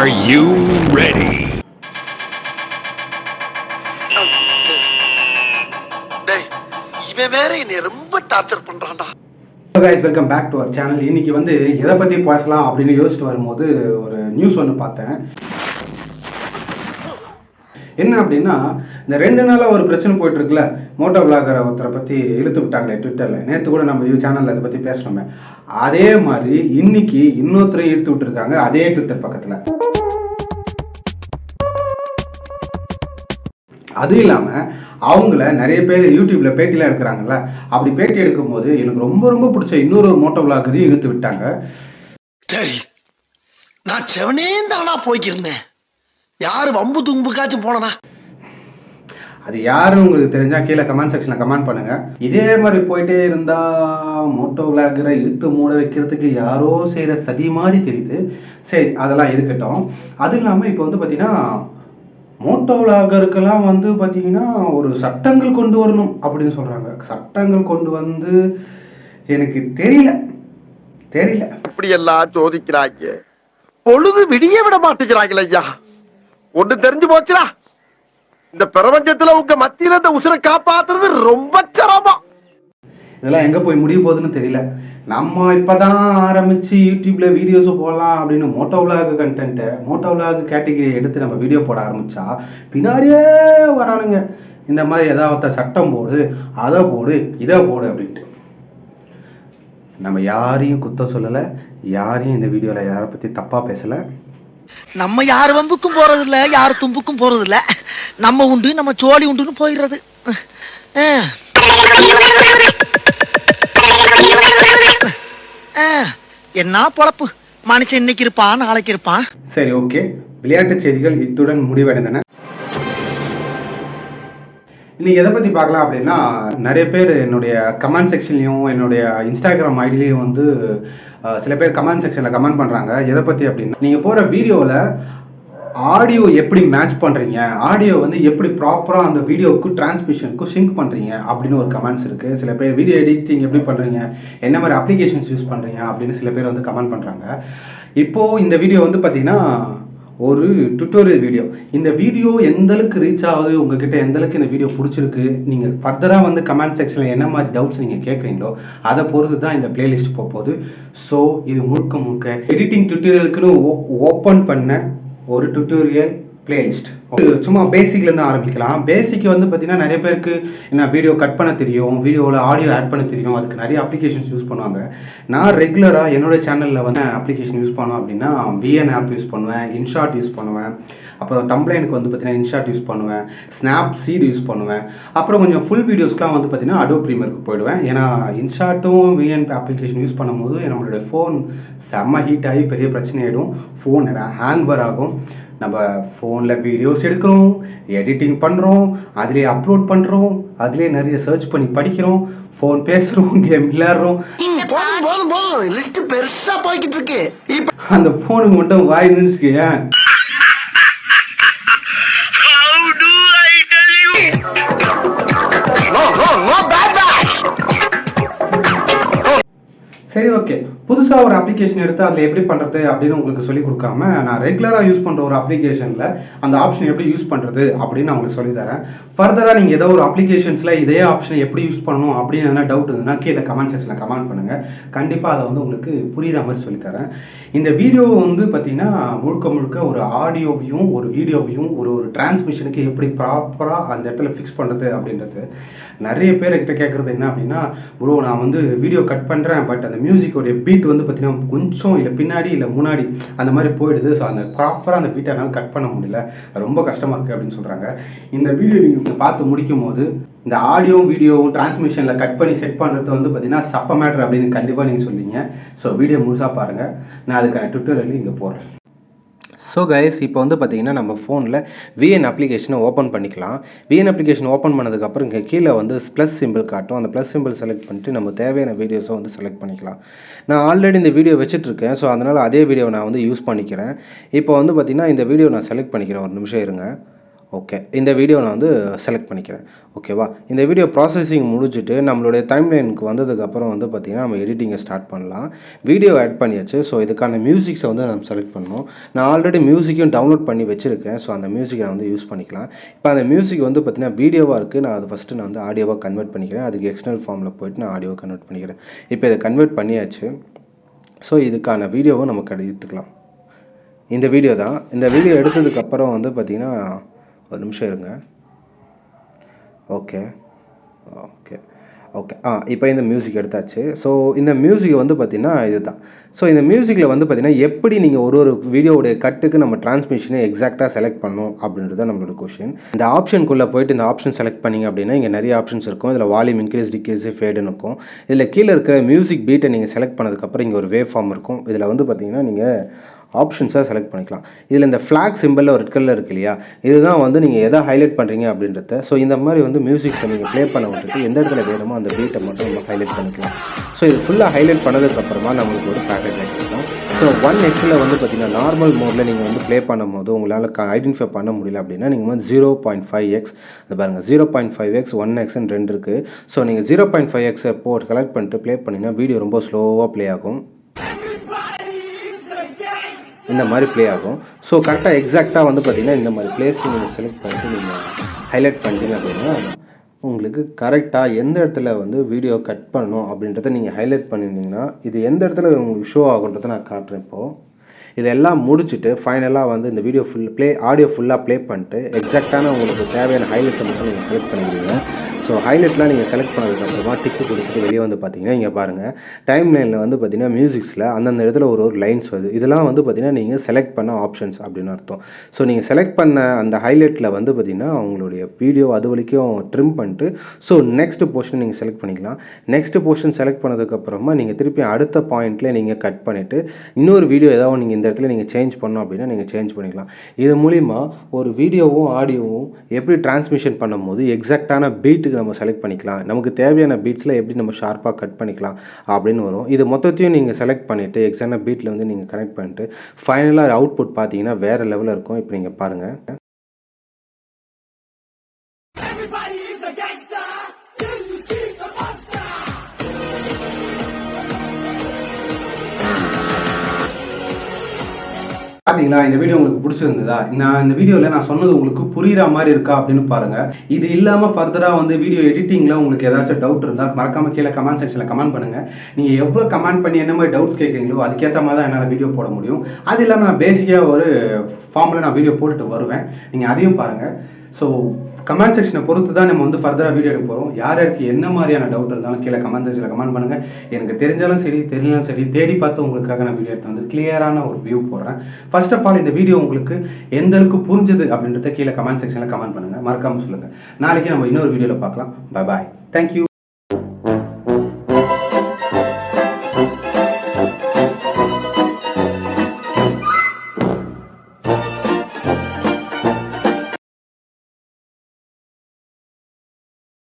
Are you ready? இவன் வேற என்னை ரொம்ப torture பண்றான்டா. Hello guys, welcome back to our channel. இன்னைக்கு வந்து எதை பத்தி பேசலாம் அப்படின்னு யோசிச்சுட்டு வரும்போது ஒரு நியூஸ் ஒன்று பார்த்தேன். என்ன அப்படின்னா, இந்த 2 நாளா ஒரு பிரச்சனை போயிட்டு இருக்குல்ல, மோட்டோ விளாகரை ஒருத்தரை பத்தி இழுத்து விட்டாங்களே ட்விட்டர்ல. நேற்று கூட நம்ம சேனல்ல அதை பத்தி பேசணுமே, அதே மாதிரி இன்னைக்கு இன்னொருத்தரையும் இழுத்து விட்டுருக்காங்க அதே ட்விட்டர் பக்கத்துல. அது இல்லாம அவங்கள நிறைய பேர் யூடியூப்ல பேட்டிலாம் எடுக்கிறாங்கல்ல, அப்படி பேட்டி எடுக்கும் போது எனக்கு ரொம்ப ரொம்ப பிடிச்ச இன்னொரு மோட்டோ விளாகரையும் இழுத்து விட்டாங்க. சரி, நான் செவனே தானா போய்க்கிருந்தேன், யாரு வம்பு தும்புக்காச்சும் போனனா? அது யாரும் உங்களுக்கு தெரிஞ்சா கீழே கமெண்ட் செக்ஷன்ல கமெண்ட் பண்ணுங்க. இதே மாதிரி போயிட்டே இருந்தா மோட்டோ விளாகரை இழுத்து மூட வைக்கிறதுக்கு யாரோ செய்யற சதி மாதிரி தெரியுது. சரி, அதெல்லாம் இருக்கட்டும். அது இல்லாம இப்போ வந்து பாத்தீங்கன்னா மோட்டோ விளாகருக்கெல்லாம் வந்து பாத்தீங்கன்னா ஒரு சட்டங்கள் கொண்டு வரணும் அப்படின்னு சொல்றாங்க. சட்டங்கள் கொண்டு வந்து எனக்கு தெரியல அப்படி எல்லாம் சோதிக்கிறாங்க, பொழுது விடிய விட மாட்டேங்கிறாங்களே ஐயா. ஒண்ணு தெரிஞ்சு போச்சுடா, இந்த பிரபஞ்சத்துல உங்க மத்தியில இந்த உசுரை காப்பாத்துறது ரொம்ப சிரமம். இதெல்லாம் எங்க போய் முடிய போகுதுன்னு தெரியல. நம்ம இப்பதான் ஆரம்பிச்சு யூடியூப்ல வீடியோஸ் போடலாம் அப்படின்னு moto vlog content, moto vlog category எடுத்து நம்ம வீடியோ போட ஆரம்பிச்சா பின்னாடியே வரானுங்க. இந்த மாதிரி ஏதாவது சட்டம் போடு, அதை போடு, இதை போடு அப்படின்ட்டு. நம்ம யாரையும் குத்தம் சொல்லல, யாரையும் இந்த வீடியோல யாரை பத்தி தப்பா பேசல. நம்ம யார் வம்புக்கும் போறது இல்ல, யார் தும்புக்கும் போறது இல்ல. நம்ம உண்டு, நம்ம சோழி உண்டுன்னு போயிடுறது. என்ன பொழப்பு, மனுஷன் இன்னைக்கு இருப்பான் நாளைக்கு இருப்பான். சரி, ஓகே. விளையாட்டு செய்திகள் இத்துடன் முடிவடைந்தன. இன்னைக்கு எதை பத்தி பார்க்கலாம் அப்படின்னா, நிறைய பேர் என்னுடைய கமெண்ட் செக்ஷன்லயும் என்னுடைய இன்ஸ்டாகிராம் ஐடிலையும் வந்து சில பேர் கமெண்ட் செக்ஷன்ல கமெண்ட் பண்றாங்க. எதை பத்தி அப்படின்னா, நீங்க போற வீடியோல ஆடியோ எப்படி மேட்ச் பண்றீங்க, ஆடியோ வந்து எப்படி ப்ராப்பரா அந்த வீடியோவுக்கு டிரான்ஸ்மிஷனுக்கு சிங்க் பண்றீங்க அப்படின்னு ஒரு கமெண்ட்ஸ் இருக்கு. சில பேர் வீடியோ எடிட்டிங் எப்படி பண்றீங்க, என்ன மாதிரி அப்ளிகேஷன்ஸ் யூஸ் பண்றீங்க அப்படின்னு சில பேர் வந்து கமெண்ட் பண்றாங்க. இப்போ இந்த வீடியோ வந்து பாத்தீங்கன்னா ஒரு டுட்டோரியல் வீடியோ. இந்த வீடியோ எந்த அளவுக்கு ரீச் ஆகுது, உங்ககிட்ட எந்த அளவுக்கு இந்த வீடியோ பிடிச்சிருக்கு, நீங்க ஃபர்தரா வந்து கமெண்ட் செக்ஷன்ல என்ன மாதிரி டவுட்ஸ் நீங்க கேட்குறீங்களோ அதை பொறுத்து தான் இந்த பிளேலிஸ்ட் போகுது. ஸோ இது முழுக்க எடிட்டிங் டுட்டோரியலுக்குன்னு ஓப்பன் பண்ண ஒரு டுட்டோரியல் பிளேலிஸ்ட். சும்மா பேசிக்ல இருந்து ஆரம்பிக்கலாம். பேசிக் வந்து பாத்தீங்கன்னா நிறைய பேருக்கு என்ன வீடியோ கட் பண்ண தெரியும், வீடியோவில் ஆடியோ ஆட் பண்ண தெரியும், அதுக்கு நிறைய அப்ளிகேஷன்ஸ் யூஸ் பண்ணுவாங்க. நான் ரெகுலரா என்னோட சேனல்ல வந்து அப்ளிகேஷன் யூஸ் பண்ணுவேன் அப்படின்னா VN ஆப் யூஸ் பண்ணுவேன், இன்ஷாட் யூஸ் பண்ணுவேன், அப்புறம் தம்ப்ளைனுக்கு வந்து பார்த்தீங்கன்னா இன்ஷாட் யூஸ் பண்ணுவேன், ஸ்னாப் சீட் யூஸ் பண்ணுவேன். அப்புறம் கொஞ்சம் ஃபுல் வீடியோஸ்க்குலாம் வந்து பார்த்தீங்கன்னா அடோப் ப்ரீமியருக்கு போயிடுவேன். ஏன்னா இன்ஷாட்டும் VN அப்ளிகேஷன் யூஸ் பண்ணும்போது நம்மளுடைய ஃபோன் செம்ம ஹீட் ஆகி பெரிய பிரச்சனை ஆகிடும், ஃபோன் ஹேங் வர ஆகும். நம்ம ஃபோனில் வீடியோஸ் எடுக்கிறோம், எடிட்டிங் பண்ணுறோம், அதிலே அப்லோட் பண்ணுறோம், அதிலே நிறைய சர்ச் பண்ணி படிக்கிறோம், ஃபோன் பேசுகிறோம், கேம் விளையாடுறோம். லிஸ்ட் பெருசா போய்கிட்டு இருக்கு. அந்த ஃபோனுக்கு மட்டும் வாய் நினைச்சுக்க. சரி, ஓகே. புதுசாக ஒரு அப்ளிகேஷன் எடுத்து அதில் எப்படி பண்ணுறது அப்படின்னு உங்களுக்கு சொல்லி கொடுக்காம, நான் ரெகுலராக யூஸ் பண்ணுற ஒரு அப்ளிகேஷனில் அந்த ஆப்ஷன் எப்படி யூஸ் பண்ணுறது அப்படின்னு நான் உங்களுக்கு சொல்லி தரேன். ஃபர்தராக நீங்கள் ஏதோ ஒரு அப்ளிகேஷன்ஸில் இதே ஆப்ஷனை எப்படி யூஸ் பண்ணணும் அப்படின்னு எதனா டவுட் இருந்ததுன்னா கீழே கமெண்ட் செக்ஷனில் கமெண்ட் பண்ணுங்கள். கண்டிப்பாக அதை வந்து உங்களுக்கு புரியுற மாதிரி சொல்லித்தரேன். இந்த வீடியோ வந்து பார்த்தீங்கன்னா முழுக்க ஒரு ஆடியோவையும் ஒரு வீடியோவையும் ஒரு டிரான்ஸ்மிஷனுக்கு எப்படி ப்ராப்பராக அந்த இடத்துல ஃபிக்ஸ் பண்ணுறது அப்படின்றது. நிறைய பேர்கிட்ட கேட்குறது என்ன அப்படின்னா, ப்ரோ நான் வந்து வீடியோ கட் பண்ணுறேன், பட் அந்த மியூசிக்கோடைய பீட் வந்து பார்த்தீங்கன்னா கொஞ்சம் இல்லை பின்னாடி இல்லை முன்னாடி அந்த மாதிரி போயிடுது. ஸோ அந்த ப்ராப்பராக அந்த பீட்டை என்னால் கட் பண்ண முடியல, ரொம்ப கஷ்டமாக இருக்குது அப்படின்னு சொல்கிறாங்க. இந்த வீடியோ நீங்கள் பார்த்து முடிக்கும் போது இந்த ஆடியோவும் வீடியோவும் டிரான்ஸ்மிஷனில் கட் பண்ணி செட் பண்ணுறது வந்து பார்த்தீங்கன்னா சப்ப மேட்ரு அப்படின்னு கண்டிப்பாக நீங்கள் சொல்லுவீங்க. ஸோ வீடியோ முழுசாக பாருங்கள், நான் அதுக்கான டுட்டோரியல் இங்கே போடுறேன். ஸோ கைஸ், இப்போ வந்து பார்த்தீங்கன்னா நம்ம ஃபோனில் VN அப்ளிகேஷனை ஓப்பன் பண்ணிக்கலாம். VN அப்ளிகேஷன் ஓப்பன் பண்ணதுக்கப்புறம் இங்கே கீழே வந்து ப்ளஸ் சிம்பிள் காட்டும். அந்த ப்ளஸ் சிம்பிள் செலக்ட் பண்ணிட்டு நம்ம தேவையான வீடியோஸை வந்து செலக்ட் பண்ணிக்கலாம். நான் ஆல்ரெடி இந்த வீடியோ வச்சுட்ருக்கேன், ஸோ அதனால் அதே வீடியோவை நான் வந்து யூஸ் பண்ணிக்கிறேன். இப்போ வந்து பார்த்தீங்கன்னா இந்த வீடியோ நான் செலக்ட் பண்ணிக்கிறேன். ஒரு நிமிஷம் இருங்க. ஓகே, இந்த வீடியோ நான் வந்து செலக்ட் பண்ணிக்கிறேன். ஓகேவா? இந்த வீடியோ ப்ராசஸிங் முடிச்சுட்டு நம்மளுடைய டைம்லைனுக்கு வந்ததுக்கப்புறம் வந்து பார்த்திங்கன்னா நம்ம எடிட்டிங்கை ஸ்டார்ட் பண்ணலாம். வீடியோ ஆட் பண்ணியாச்சு. ஸோ இதுக்கான மியூசிக்ஸை வந்து நம்ம செலக்ட் பண்ணணும். நான் ஆல்ரெடி மியூசிக்கும் டவுன்லோட் பண்ணி வச்சுருக்கேன். ஸோ அந்த மியூசிக்கை வந்து யூஸ் பண்ணிக்கலாம். இப்போ அந்த மியூசிக் வந்து பார்த்திங்கன்னா வீடியோவாக இருக்குது. நான் அதை ஃபஸ்ட்டு நான் வந்து ஆடியோவாக கன்வெர்ட் பண்ணிக்கிறேன். அதுக்கு எக்ஸ்டர்னல் ஃபார்மில் போய்ட்டு நான் ஆடியோவை கன்வெர்ட் பண்ணிக்கிறேன். இப்போ இதை கன்வெர்ட் பண்ணியாச்சு. ஸோ இதுக்கான வீடியோவை நமக்கு எடுத்துக்கலாம். இந்த வீடியோ தான். இந்த வீடியோ எடுத்ததுக்கப்புறம் வந்து பார்த்திங்கன்னா ஒரு நிமிஷம் இருங்க. ஓகே ஓகே ஓகே இப்போ இந்த மியூசிக் எடுத்தாச்சு. ஸோ இந்த மியூசிக் வந்து பார்த்திங்கன்னா இதுதான். ஸோ இந்த மியூசிக்கில் வந்து பார்த்திங்கன்னா எப்படி நீங்கள் ஒரு வீடியோவுடைய கட்டுக்கு நம்ம டிரான்ஸ்மிஷனை எக்ஸாக்டாக செலக்ட் பண்ணணும் அப்படின்றது தான் நம்மளோட கொஷின். இந்த ஆப்ஷனுக்குள்ளே போயிட்டு இந்த ஆப்ஷன் செலக்ட் பண்ணிங்க அப்படின்னா இங்கே நிறைய ஆப்ஷன்ஸ் இருக்கும். இதில் வால்யூம் இன்க்ரீஸ் டிக்ரீஸ் ஃபேடுன்னு இருக்கும். இதில் கீழே இருக்கிற மியூசிக் பீட்டை நீங்கள் செலக்ட் பண்ணதுக்கப்புறம் இங்கே ஒரு வேவ் ஃபார்ம் இருக்கும். இதில் வந்து பார்த்திங்கன்னா நீங்கள் ஆப்ஷன்ஸாக செலக்ட் பண்ணிக்கலாம். இதில் இந்த ஃப்ளாக் சிம்பிளில் ஒரு ரெட் கலர் இருக்கு இல்லையா, இதுதான் வந்து நீங்கள் எதை ஹைலைட் பண்ணுறீங்க அப்படின்றத. ஸோ இந்த மாதிரி வந்து மியூசிக்ஸை நீங்கள் ப்ளே பண்ண விட்டுட்டு எந்த இடத்துல வேணுமோ அந்த பீட்டை மட்டும் நம்ம ஹைலைட் பண்ணிக்கலாம். ஸோ இது ஃபுல்லாக ஹைலைட் பண்ணதுக்கப்புறமா நம்மளுக்கு ஒரு பேக்கேஜ் ஆகிருக்கும். ஸோ 1x வந்து பார்த்தீங்கன்னா நார்மல் மோடில் நீங்கள் வந்து ப்ளே பண்ணும் போது உங்களால் ஐடென்டிஃபை பண்ண முடியல அப்படின்னா நீங்கள் வந்து 0.5x அது பாருங்கள் 0.5x 1xன்னு 2 இருக்குது. ஸோ நீங்கள் 0.5xை போட்டு கலெக்ட் பண்ணிட்டு ப்ளே பண்ணிங்கன்னா வீடியோ ரொம்ப ஸ்லோவாக ப்ளே ஆகும். இந்த மாதிரி ப்ளே ஆகும். ஸோ கரெக்டாக எக்ஸாக்டாக வந்து பார்த்திங்கன்னா இந்த மாதிரி பிளேஸ் நீங்கள் செலக்ட் பண்ணிட்டு நீங்கள் ஹைலைட் பண்ணிட்டீங்க அப்படின்னா உங்களுக்கு கரெக்டாக எந்த இடத்துல வந்து வீடியோ கட் பண்ணணும் அப்படின்றத நீங்கள் ஹைலைட் பண்ணியிருந்தீங்கன்னா இது எந்த இடத்துல உங்களுக்கு ஷோ ஆகுன்றதை நான் காட்டுறேன். இப்போது இதெல்லாம் முடிச்சுட்டு ஃபைனலாக வந்து இந்த வீடியோ ஆடியோ ஃபுல்லாக ப்ளே பண்ணிட்டு எக்ஸாக்டான உங்களுக்கு தேவையான ஹைலைட்ஸை மட்டும் நீங்கள் செலக்ட் பண்ணிக்கிறீங்க. ஸோ ஹைலைட்லாம் நீங்கள் செலக்ட் பண்ணதுக்கப்புறமா டிக்கு கொடுத்துட்டு வெளியே வந்து பார்த்தீங்கன்னா இங்கே பாருங்கள் டைம் லைனில் வந்து பார்த்தீங்கன்னா மியூசிக்ஸில் அந்தந்த இடத்துல ஒரு லைன்ஸ் வருது. இதெல்லாம் வந்து பார்த்தீங்கன்னா நீங்கள் செலக்ட் பண்ண ஆப்ஷன்ஸ் அப்படின்னு அர்த்தம். ஸோ நீங்கள் செலக்ட் பண்ண அந்த ஹைலைட்டில் வந்து பார்த்தீங்கன்னா உங்களுடைய வீடியோ அது வரைக்கும் ட்ரிம் பண்ணிட்டு ஸோ நெக்ஸ்ட் போர்ஷன் நீங்கள் செலக்ட் பண்ணிக்கலாம். நெக்ஸ்ட் போர்ஷன் செலக்ட் பண்ணதுக்கப்புறமா நீங்கள் திருப்பி அடுத்த பாயிண்ட்டில் நீங்கள் கட் பண்ணிவிட்டு இன்னொரு வீடியோ ஏதாவது நீங்கள் இந்த இடத்துல நீங்கள் சேஞ்ச் பண்ணோம் அப்படின்னா நீங்கள் சேஞ்ச் பண்ணிக்கலாம். இது மூலிமா ஒரு வீடியோவும் ஆடியோவும் எப்படி டிரான்ஸ்மிஷன் பண்ணும்போது எக்ஸாக்டான பீட்டுக்கு நம்ம செலக்ட் பண்ணிக்கலாம். நமக்கு தேவையான பீட்ஸில் எப்படி நம்ம ஷார்ப்பாக கட் பண்ணிக்கலாம் அப்படின்னு வரும். இது மொத்தத்தையும் நீங்கள் செலக்ட் பண்ணிவிட்டு எக்ஸாக்டான பீட்டில் வந்து நீங்கள் கனெக்ட் பண்ணிட்டு ஃபைனலாக அவுட்புட் பார்த்தீங்கன்னா வேறு லெவலில் இருக்கும். இப்போ நீங்கள் பாருங்கள். பார்த்தீங்களா, இந்த வீடியோ உங்களுக்கு பிடிச்சிருந்ததா? இந்த வீடியோவில் நான் சொன்னது உங்களுக்கு புரிகிற மாதிரி இருக்கா அப்படின்னு பாருங்கள். இது இல்லாமல் ஃபர்தராக வந்து வீடியோ எடிட்டிங்கில் உங்களுக்கு ஏதாச்சும் டவுட் இருந்தால் மறக்காமல் கீழே கமெண்ட் செக்ஷனில் கமெண்ட் பண்ணுங்கள். நீங்கள் எவ்வளோ கமெண்ட் பண்ணி என்ன மாதிரி டவுட்ஸ் கேட்குறீங்களோ அதுக்கேற்ற மாதிரி தான் என்னால் வீடியோ போட முடியும். அது இல்லாமல் நான் பேசிக்காக ஒரு ஃபார்மில் நான் வீடியோ போட்டுட்டு வருவேன். நீங்கள் அதையும் பாருங்கள். ஸோ கமெண்ட் செக்ஷனை பொறுத்து தான் நம்ம வந்து ஃபர்தராக வீடியோ எடுக்க போகிறோம். யாருக்கு என்ன மாதிரியான டவுட் இருந்தாலும் கீழே கமெண்ட் செக்ஷனில் கமெண்ட் பண்ணுங்கள். எனக்கு தெரிஞ்சாலும் சரி தெரியலாம் சரி தேடி பார்த்து உங்களுக்காக நான் வீடியோ எடுத்து வந்து கிளியரான ஒரு வியூ போடுறேன். ஃபர்ஸ்ட் ஆஃப் ஆல் இந்த வீடியோ உங்களுக்கு எந்த அளவுக்கு புரிஞ்சுது அப்படின்றத கீழே கமெண்ட் செக்ஷனில் கமெண்ட் பண்ணுங்கள். மறக்காமல் சொல்லுங்கள். நாளைக்கு நம்ம இன்னொரு வீடியோவில் பார்க்கலாம். Bye bye. தேங்க்யூ.